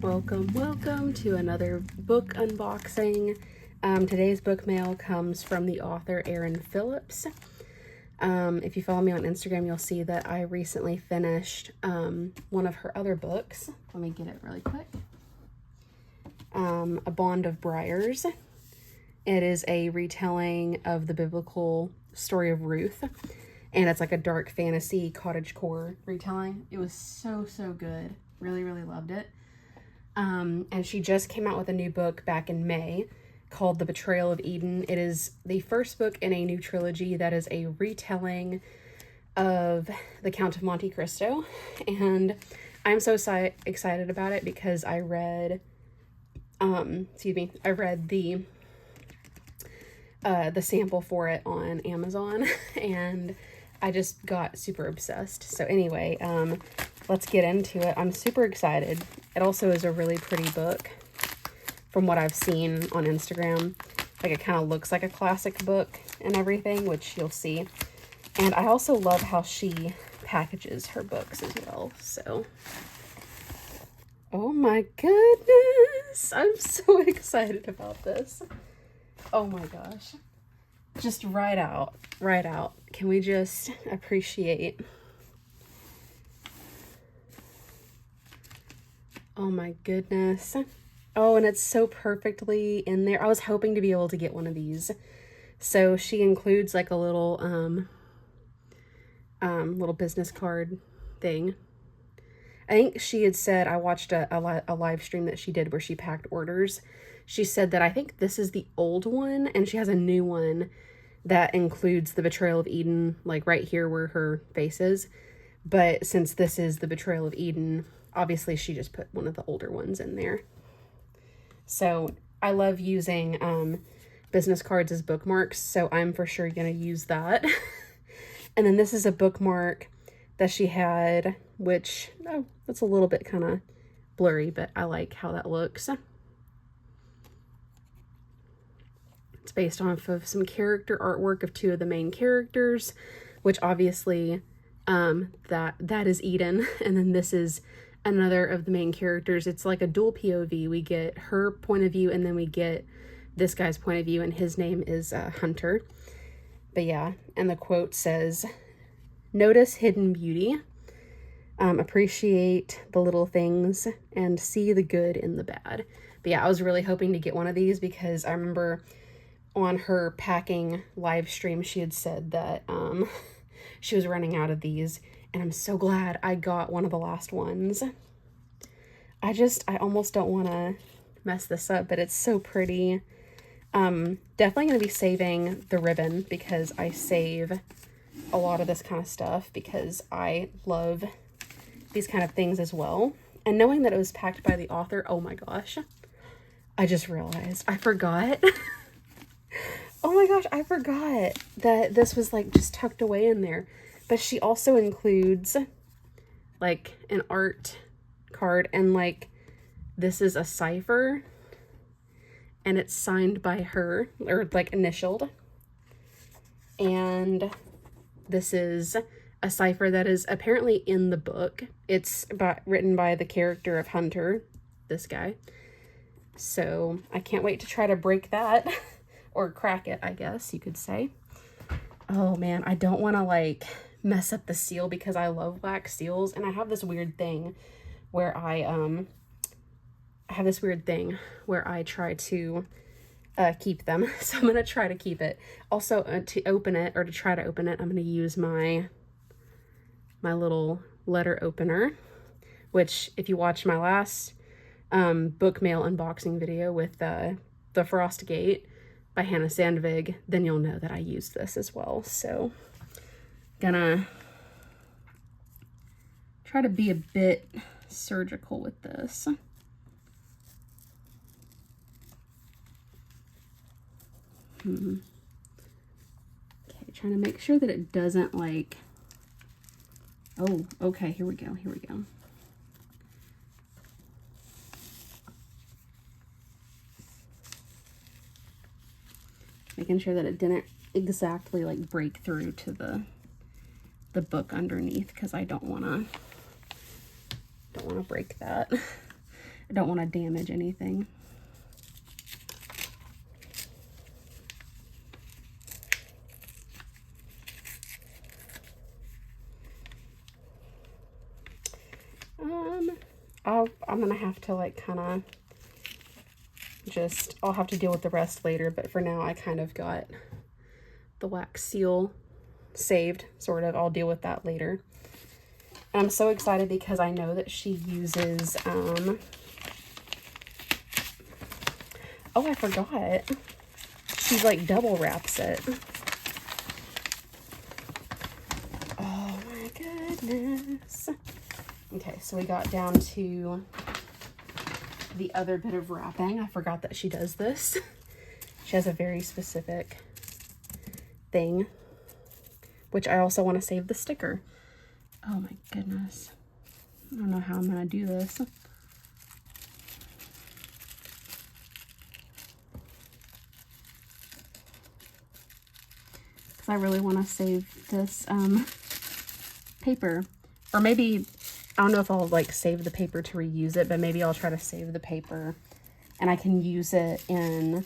Welcome to another book unboxing. Today's book mail comes from the author Erin Phillips. If you follow me on Instagram, you'll see that I recently finished one of her other books. Let me get it really quick. A Bond of Briars. It is a retelling of the biblical story of Ruth, and it's like a dark fantasy cottage-core retelling. It was so good. Really loved it. And she just came out with a new book back in May called The Betrayal of Eden. It is the first book in a new trilogy that is a retelling of the Count of Monte Cristo, and I'm so excited about it because I read the sample for it on Amazon, and I just got super obsessed. So anyway, let's get into it. I'm super excited. It also is a really pretty book from what I've seen on Instagram. Like, it kind of looks like a classic book and everything, which you'll see. And I also love how she packages her books as well. So, oh my goodness, I'm so excited about this. Oh my gosh. Just right out. Can we just appreciate? Oh my goodness. Oh, and it's so perfectly in there. I was hoping to be able to get one of these. So she includes like a little little business card thing. I think she had said, I watched a live stream that she did where she packed orders. She said that I think this is the old one, and she has a new one that includes the Betrayal of Eden, like right here where her face is. But since this is the Betrayal of Eden, obviously she just put one of the older ones in there. So I love using business cards as bookmarks, so I'm for sure going to use that. And then this is a bookmark that she had, which, oh, that's a little bit kind of blurry, but I like how that looks. It's based off of some character artwork of two of the main characters, which obviously that is Eden, and then this is another of the main characters. It's like a dual POV. We get her point of view, and then we get this guy's point of view, and his name is Hunter. But yeah, and the quote says, "Notice hidden beauty, appreciate the little things, and see the good in the bad." But yeah, I was really hoping to get one of these because I remember on her packing live stream, she had said that she was running out of these, and I'm so glad I got one of the last ones. I almost don't want to mess this up, but it's so pretty. Definitely going to be saving the ribbon because I save a lot of this kind of stuff because I love these kind of things as well. And knowing that it was packed by the author, oh my gosh, I just realized I forgot. Oh my gosh, I forgot that this was like just tucked away in there. But she also includes like an art card, and like this is a cypher, and it's signed by her, or like initialed. And this is a cypher that is apparently in the book. It's written by the character of Hunter, this guy. So I can't wait to try to break that or crack it, I guess you could say. Oh man, I don't want to like mess up the seal because I love wax seals, and I have this weird thing where I try to keep them. So I'm going to try to keep it. Also, to try to open it, I'm going to use my little letter opener, which if you watch my last book mail unboxing video with the Frost Gate by Hannah Sandvig, then you'll know that I use this as well. So gonna try to be a bit surgical with this. Okay, trying to make sure that it doesn't like, oh, okay, here we go. Making sure that it didn't exactly like break through to the book underneath, because I don't want to break that. I don't want to damage anything. I'm gonna have to like kind of just, I'll have to deal with the rest later, but for now I kind of got the wax seal saved, sort of. I'll deal with that later. And I'm so excited because I know that she uses, oh, I forgot. She like double wraps it. Oh my goodness. Okay, so we got down to the other bit of wrapping. I forgot that she does this. She has a very specific thing, which I also want to save the sticker. Oh my goodness. I don't know how I'm going to do this. Because I really want to save this paper. Or maybe, I don't know if I'll like save the paper to reuse it, but maybe I'll try to save the paper and I can use it in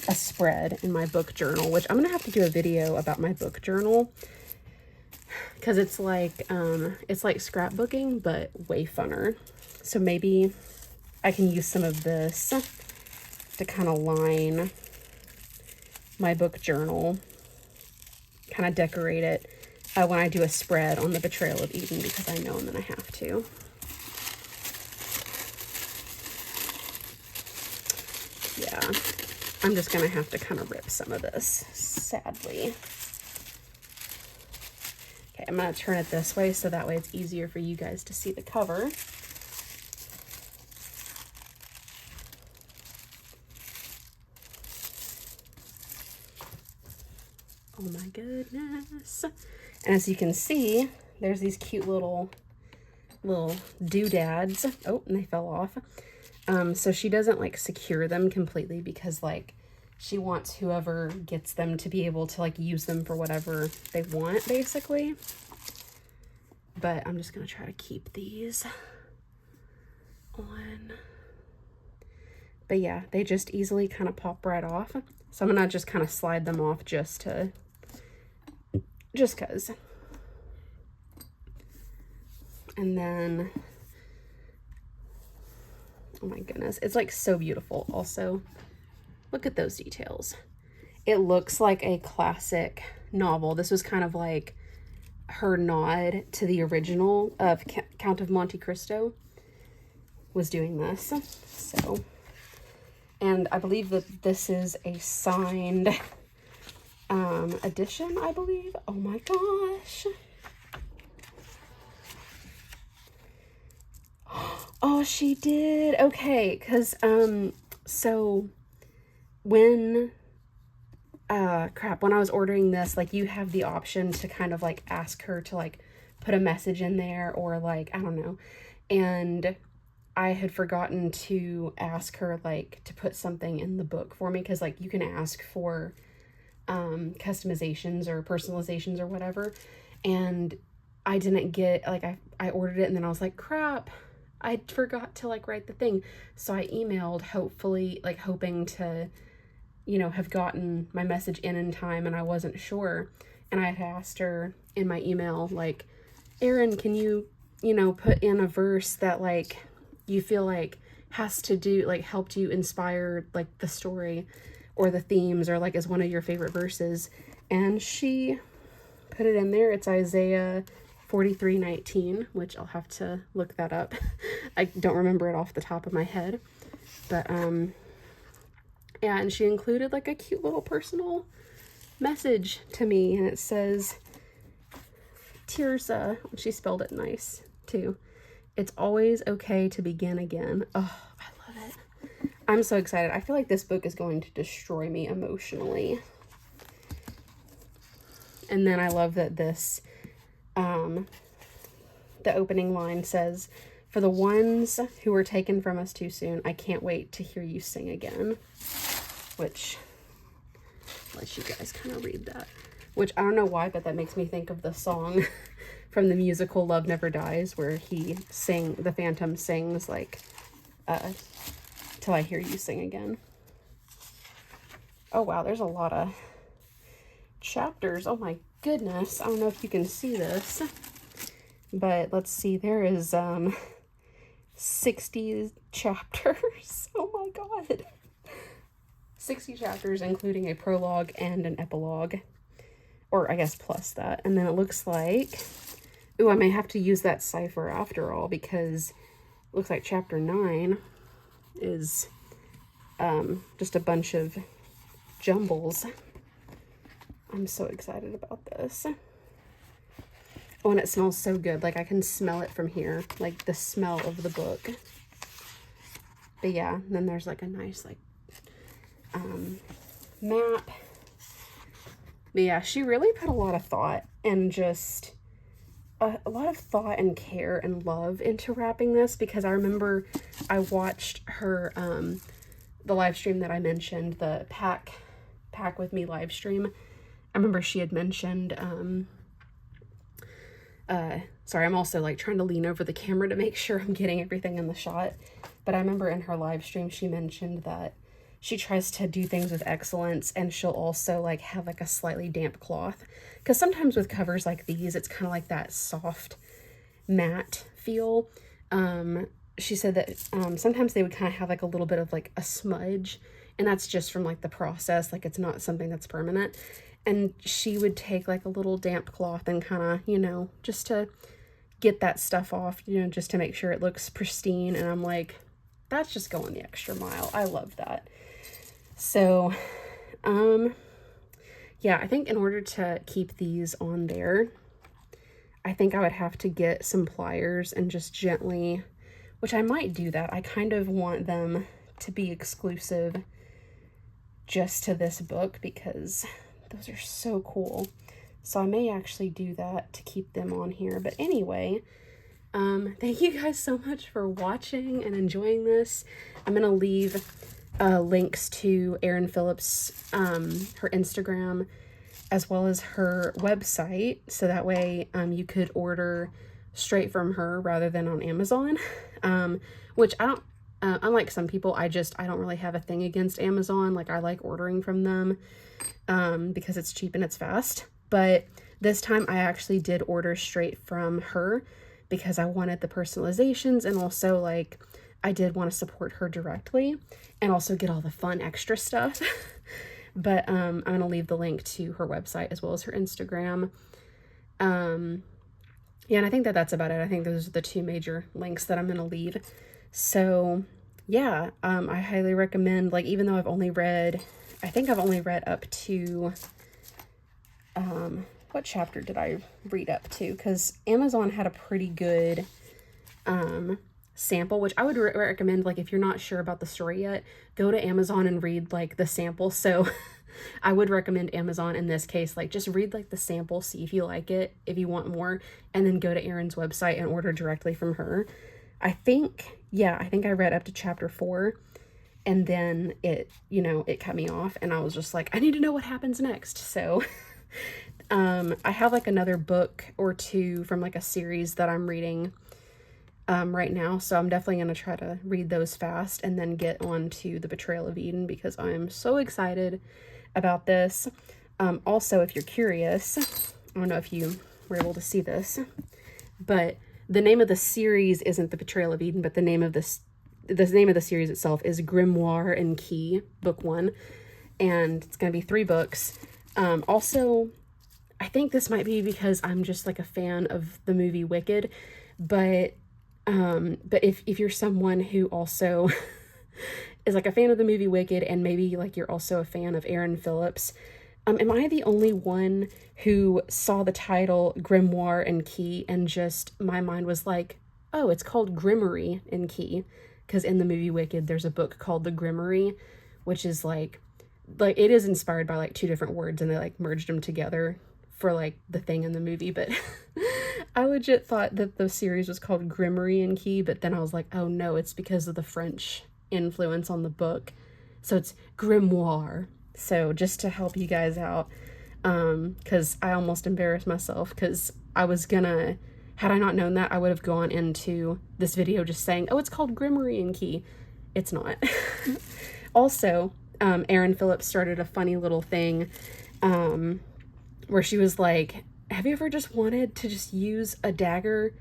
a spread in my book journal, which I'm going to have to do a video about my book journal. Because it's like scrapbooking, but way funner. So maybe I can use some of this to kind of line my book journal, kind of decorate it when I do a spread on the Betrayal of Eden, because I know I'm going to have to. Yeah, I'm just going to have to kind of rip some of this, sadly. Okay, I'm going to turn it this way so that way it's easier for you guys to see the cover. Oh my goodness. And as you can see, there's these cute little doodads. Oh, and they fell off. So she doesn't like secure them completely because like she wants whoever gets them to be able to like use them for whatever they want, basically. But I'm just gonna try to keep these on. But yeah, they just easily kind of pop right off. So I'm gonna just kind of slide them off just cause. And then, oh my goodness, it's like so beautiful. Also, look at those details. It looks like a classic novel. This was kind of like her nod to the original of Count of Monte Cristo, was doing this. So, and I believe that this is a signed edition, I believe. Oh my gosh. Oh, she did. Okay, because so when when I was ordering this, like, you have the option to kind of like ask her to like put a message in there, or like, I don't know. And I had forgotten to ask her like to put something in the book for me, because like you can ask for customizations or personalizations or whatever, and I didn't get, like, I ordered it and then I was like, crap, I forgot to like write the thing. So I emailed, hopefully, like hoping to, you know, have gotten my message in time, and I wasn't sure. And I had asked her in my email, like, Erin, can you, you know, put in a verse that like you feel like has to do, like, helped you inspire like the story or the themes, or like is one of your favorite verses. And she put it in there. It's Isaiah 43:19, which I'll have to look that up. I don't remember it off the top of my head, but yeah, and she included like a cute little personal message to me, and it says, Tirza, she spelled it nice too, it's always okay to begin again. Oh, I love it. I'm so excited. I feel like this book is going to destroy me emotionally. And then I love that this the opening line says, for the ones who were taken from us too soon, I can't wait to hear you sing again. Which, let you guys kind of read that. Which, I don't know why, but that makes me think of the song from the musical Love Never Dies, where the Phantom sings like, till I hear you sing again. Oh wow, there's a lot of chapters. Oh my goodness. I don't know if you can see this, but let's see, there is 60 chapters. Oh my god. 60 chapters, including a prologue and an epilogue, or I guess plus that. And then it looks like, ooh, I may have to use that cipher after all, because it looks like chapter 9 is just a bunch of jumbles. I'm so excited about this. Oh, and it smells so good. Like, I can smell it from here, like the smell of the book. But yeah, then there's like a nice like map. But yeah, she really put a lot of thought and just a lot of thought and care and love into wrapping this, because I remember I watched her the live stream that I mentioned, the pack with me live stream. I remember she had mentioned sorry, I'm also like trying to lean over the camera to make sure I'm getting everything in the shot. But I remember in her live stream she mentioned that she tries to do things with excellence, and she'll also like have like a slightly damp cloth, because sometimes with covers like these it's kind of like that soft matte feel. She said that sometimes they would kind of have like a little bit of like a smudge, and that's just from like the process, like it's not something that's permanent. And she would take like a little damp cloth and kind of, you know, just to get that stuff off, you know, just to make sure it looks pristine. And I'm like, that's just going the extra mile. I love that. So, yeah, I think in order to keep these on there, I think I would have to get some pliers and just gently, which I might do that. I kind of want them to be exclusive just to this book, because those are so cool. So I may actually do that to keep them on here. But anyway, thank you guys so much for watching and enjoying this. I'm going to leave links to Erin Phillips, her Instagram, as well as her website. So that way you could order straight from her rather than on Amazon, which I don't, unlike some people, I don't really have a thing against Amazon. Like, I like ordering from them because it's cheap and it's fast. But this time I actually did order straight from her because I wanted the personalizations, and also like I did want to support her directly and also get all the fun extra stuff. But I'm going to leave the link to her website as well as her Instagram. Yeah, and I think that that's about it. I think those are the two major links that I'm going to leave. So yeah, I highly recommend, like, even though I've only read, I think I've only read up to, what chapter did I read up to? Because Amazon had a pretty good sample, which I would recommend, like, if you're not sure about the story yet, go to Amazon and read, like, the sample. So I would recommend Amazon in this case, like, just read, like, the sample, see if you like it, if you want more, and then go to Erin's website and order directly from her. I think I read up to chapter 4, and then it, you know, it cut me off, and I was just like, I need to know what happens next. So I have like another book or two from like a series that I'm reading right now, so I'm definitely going to try to read those fast and then get on to the Betrayal of Eden, because I'm so excited about this. Also, if you're curious, I don't know if you were able to see this, but the name of the series isn't The Betrayal of Eden, but the name of the name of the series itself is Grimoire and Key, book 1, and it's going to be 3 books. Also, I think this might be because I'm just like a fan of the movie Wicked, but if you're someone who also is like a fan of the movie Wicked, and maybe like you're also a fan of Erin Phillips, am I the only one who saw the title Grimoire and Key and just, my mind was like, oh, it's called Grimoire and Key? Because in the movie Wicked, there's a book called The Grimoire, which is like it is inspired by like 2 different words, and they like merged them together for like the thing in the movie. But I legit thought that the series was called Grimoire and Key, but then I was like, oh no, it's because of the French influence on the book. So it's Grimoire. So just to help you guys out, because I almost embarrassed myself, because I was gonna Had I not known that, I would have gone into this video just saying, oh, it's called Grimoire and Key. It's not. Also, Erin Phillips started a funny little thing where she was like, have you ever just wanted to just use a dagger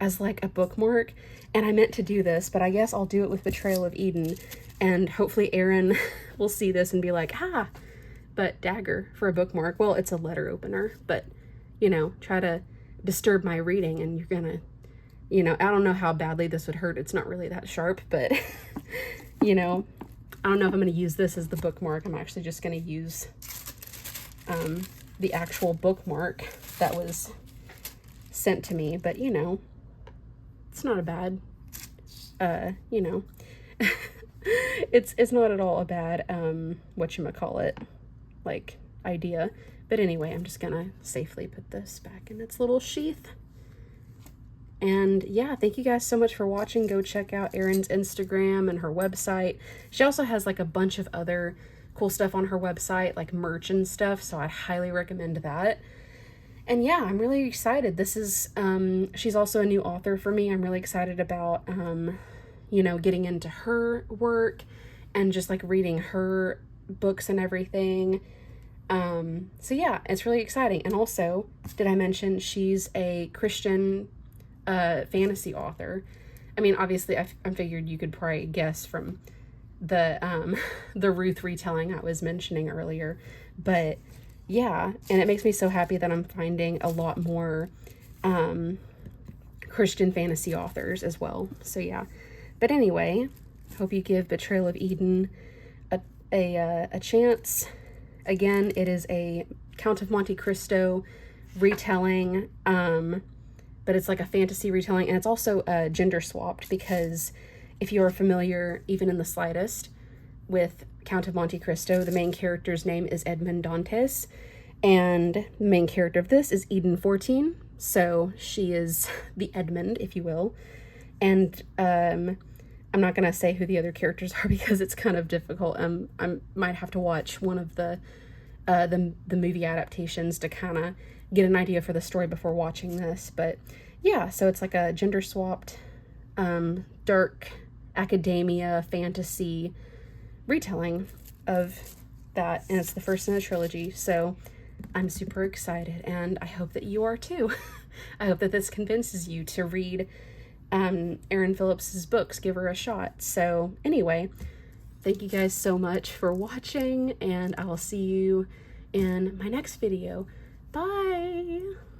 as like a bookmark? And I meant to do this, but I guess I'll do it with Betrayal of Eden. And hopefully Erin will see this and be like, ah, but dagger for a bookmark. Well, it's a letter opener, but, you know, try to disturb my reading and you're gonna, you know, I don't know how badly this would hurt. It's not really that sharp, but, you know, I don't know if I'm gonna use this as the bookmark. I'm actually just gonna use the actual bookmark that was sent to me, but, you know, it's not a bad, you know, it's not at all a bad, whatchamacallit, like, idea. But anyway, I'm just gonna safely put this back in its little sheath. And yeah, thank you guys so much for watching. Go check out Erin's Instagram and her website. She also has like a bunch of other cool stuff on her website, like merch and stuff, so I'd highly recommend that. And yeah, I'm really excited. This is, she's also a new author for me. I'm really excited about, you know, getting into her work and just like reading her books and everything. So yeah, it's really exciting. And also, did I mention she's a Christian fantasy author? I mean, obviously I figured you could probably guess from the Ruth retelling I was mentioning earlier, but yeah, and it makes me so happy that I'm finding a lot more Christian fantasy authors as well. So yeah, but anyway, hope you give Betrayal of Eden a chance. Again, it is a Count of Monte Cristo retelling, but it's like a fantasy retelling, and it's also gender swapped, because if you are familiar, even in the slightest, with Count of Monte Cristo, the main character's name is Edmond Dantes, and the main character of this is Eden 14, so she is the Edmund, if you will. And I'm not going to say who the other characters are because it's kind of difficult. I might have to watch one of the movie adaptations to kind of get an idea for the story before watching this. But yeah, so it's like a gender swapped, dark academia fantasy retelling of that, and it's the first in a trilogy, so I'm super excited, and I hope that you are too. I hope that this convinces you to read Erin Phillips's books, give her a shot. So anyway, thank you guys so much for watching, and I will see you in my next video. Bye!